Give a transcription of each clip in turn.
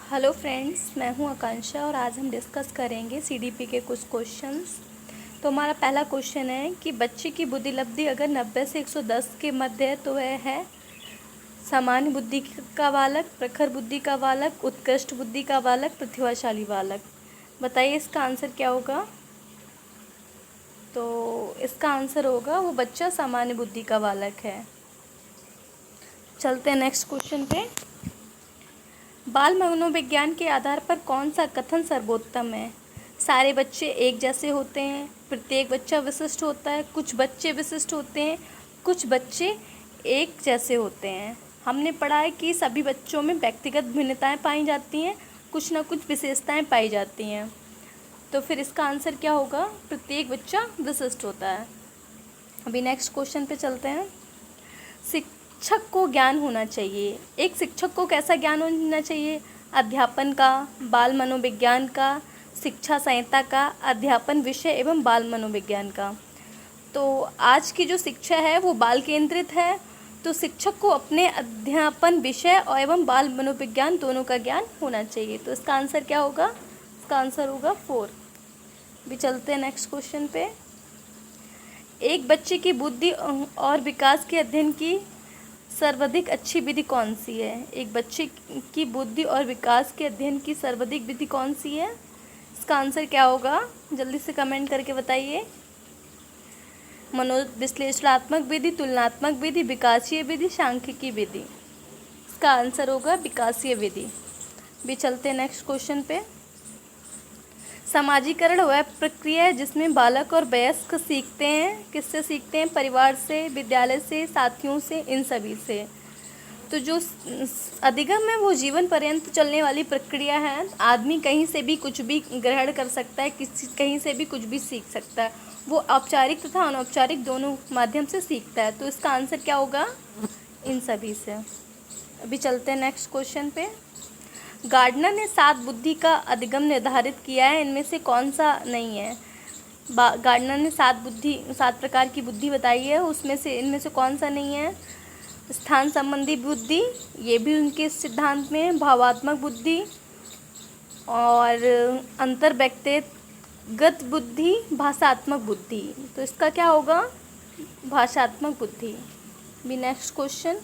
Hello friends, मैं हूं आकांक्षा और आज हम डिस्कस करेंगे सीडीपी के कुछ क्वेश्चंस। तो हमारा पहला क्वेश्चन है कि बच्चे की बुद्धि लब्धि अगर 90 से 110 के मध्य है तो वह है सामान्य बुद्धि का बालक, प्रखर बुद्धि का बालक, उत्कृष्ट बुद्धि का बालक, प्रतिभाशाली बालक। बताइए इसका आंसर क्या होगा। तो इसका आंसर होगा वो बच्चा सामान्य बुद्धि का बालक है। चलते हैं नेक्स्ट क्वेश्चन पे। बाल मनोविज्ञान के आधार पर कौन सा कथन सर्वोत्तम है। सारे बच्चे एक जैसे होते हैं, प्रत्येक बच्चा विशिष्ट होता है, कुछ बच्चे विशिष्ट होते हैं, कुछ बच्चे एक जैसे होते हैं। हमने पढ़ा है कि सभी बच्चों में व्यक्तिगत भिन्नताएं पाई जाती हैं, कुछ ना कुछ विशेषताएं पाई जाती हैं। तो फिर इसका आंसर क्या होगा, प्रत्येक बच्चा विशिष्ट होता है। अभी नेक्स्ट क्वेश्चन पे चलते हैं। शिक्षक को ज्ञान होना चाहिए। एक शिक्षक को कैसा ज्ञान होना चाहिए। अध्यापन का, बाल मनोविज्ञान का, शिक्षा संहिता का, अध्यापन विषय एवं बाल मनोविज्ञान का। तो आज की जो शिक्षा है वो बाल केंद्रित है, तो शिक्षक को अपने अध्यापन विषय और एवं बाल मनोविज्ञान दोनों का ज्ञान होना चाहिए। तो इसका आंसर क्या होगा, इसका आंसर होगा 4। भी चलते हैं नेक्स्ट क्वेश्चन पे। एक बच्चे की बुद्धि और विकास के अध्ययन की सर्वाधिक अच्छी विधि कौन सी है। एक बच्चे की बुद्धि और विकास के अध्ययन की सर्वाधिक विधि कौन सी है। इसका आंसर क्या होगा, जल्दी से कमेंट करके बताइए। मनोविश्लेषणात्मक विधि, तुलनात्मक विधि, विकासीय विधि, सांख्यिकी विधि। इसका आंसर होगा विकासीय विधि। भी चलते हैं नेक्स्ट क्वेश्चन पे। समाजीकरण वह प्रक्रिया है जिसमें बालक और वयस्क सीखते हैं। किससे सीखते हैं, परिवार से, विद्यालय से, साथियों से, इन सभी से। तो जो अधिगम है वो जीवन पर्यंत चलने वाली प्रक्रिया है। आदमी कहीं से भी कुछ भी ग्रहण कर सकता है, कहीं से भी कुछ भी सीख सकता है। वो औपचारिक तथा अनौपचारिक दोनों माध्यम से सीखता है। तो इसका आंसर क्या होगा, इन सभी से। अभी चलते हैं नेक्स्ट क्वेश्चन पे। गार्डनर ने 7 बुद्धि का अधिगम निर्धारित किया है, इनमें से कौन सा नहीं है। गार्डनर ने 7 प्रकार की बुद्धि बताई है, उसमें से इनमें से कौन सा नहीं है। स्थान संबंधी बुद्धि, ये भी उनके सिद्धांत में है। भावात्मक बुद्धि और अंतर व्यक्तिगत बुद्धि, भाषात्मक बुद्धि। तो इसका क्या होगा, भाषात्मक बुद्धि। भी नेक्स्ट क्वेश्चन।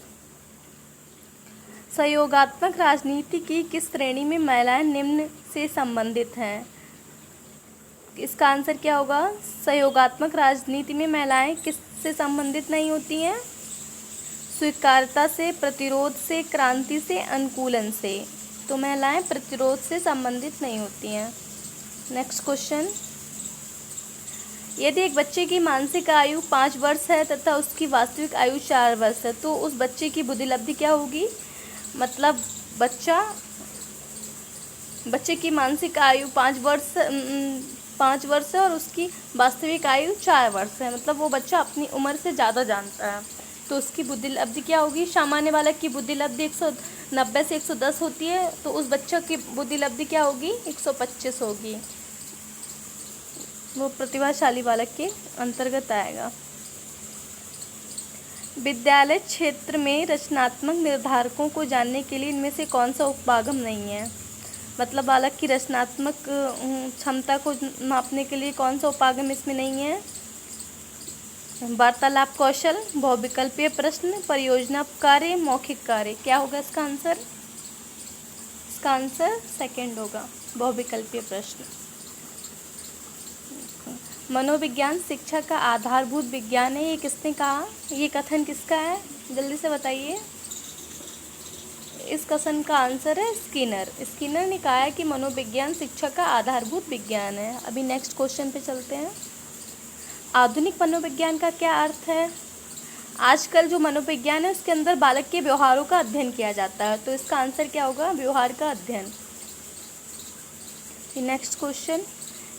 सहयोगात्मक राजनीति की किस श्रेणी में महिलाएं निम्न से संबंधित हैं। इसका आंसर क्या होगा, सहयोगात्मक राजनीति में महिलाएं किससे संबंधित नहीं होती हैं। स्वीकार्यता से, प्रतिरोध से, क्रांति से, अनुकूलन से। तो महिलाएं प्रतिरोध से संबंधित नहीं होती हैं। Next question. यदि एक बच्चे की मानसिक आयु 5 वर्ष है तथा उसकी वास्तविक आयु 4 वर्ष है तो उस बच्चे की बुद्धि लब्धि क्या होगी। मतलब बच्चे की मानसिक आयु 5 वर्ष है और उसकी वास्तविक आयु 4 वर्ष है। मतलब वो बच्चा अपनी उम्र से ज़्यादा जानता है, तो उसकी बुद्धि लब्धि क्या होगी। सामान्य बालक की बुद्धि लब्धि 190 से 110 होती है, तो उस बच्चा की बुद्धि लब्धि क्या होगी, 125 होगी। वो प्रतिभाशाली बालक के अंतर्गत आएगा। विद्यालय क्षेत्र में रचनात्मक निर्धारकों को जानने के लिए इनमें से कौन सा उपभागम नहीं है। मतलब बालक की रचनात्मक क्षमता को मापने के लिए कौन सा उपभागम इसमें नहीं है। वार्तालाप कौशल, बहुविकल्पीय प्रश्न, परियोजना कार्य, मौखिक कार्य। क्या होगा इसका आंसर, इसका आंसर 2 होगा, बहुविकल्पीय प्रश्न। मनोविज्ञान शिक्षा का आधारभूत विज्ञान है, ये किसने कहा, ये कथन किसका है, जल्दी से बताइए। इस कथन का आंसर है स्किनर। स्किनर ने कहा है कि मनोविज्ञान शिक्षा का आधारभूत विज्ञान है। अभी नेक्स्ट क्वेश्चन पे चलते हैं। आधुनिक मनोविज्ञान का क्या अर्थ है। आजकल जो मनोविज्ञान है उसके अंदर बालक के व्यवहारों का अध्ययन किया जाता है, तो इसका आंसर क्या होगा, व्यवहार का अध्ययन। Next question.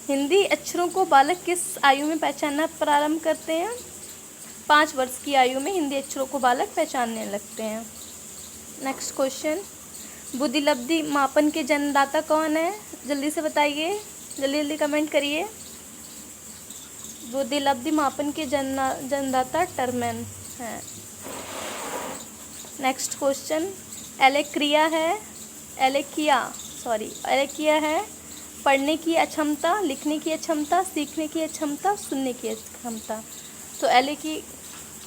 हिंदी अक्षरों को बालक किस आयु में पहचानना प्रारंभ करते हैं। 5 वर्ष की आयु में हिंदी अक्षरों को बालक पहचानने लगते हैं। Next question. बुद्धि लब्धि मापन के जन्मदाता कौन है, जल्दी से बताइए, जल्दी जल्दी कमेंट करिए। बुद्धि लब्धि मापन के जन्मदाता टर्मैन है। Next question. एलेक्रिया है, एलेकिया सॉरी, एल किया है पढ़ने की अक्षमता, लिखने की अक्षमता, सीखने की अक्षमता, सुनने की अक्षमता। तो एल की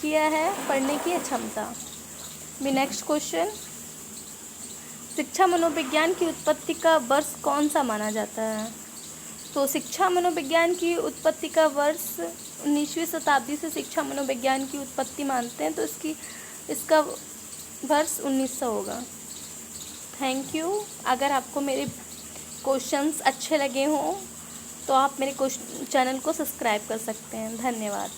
किया है पढ़ने की अक्षमता। भी नेक्स्ट क्वेश्चन, शिक्षा मनोविज्ञान की उत्पत्ति का वर्ष कौन सा माना जाता है? तो शिक्षा मनोविज्ञान की उत्पत्ति का वर्ष 19वीं शताब्दी से शिक्षा मनोविज्ञान की उत्पत्ति मानते हैं, तो इसका वर्ष 1900 होगा। Thank you. अगर आपको मेरे क्वेश्चंस अच्छे लगे हों तो आप मेरे चैनल को सब्सक्राइब कर सकते हैं। धन्यवाद।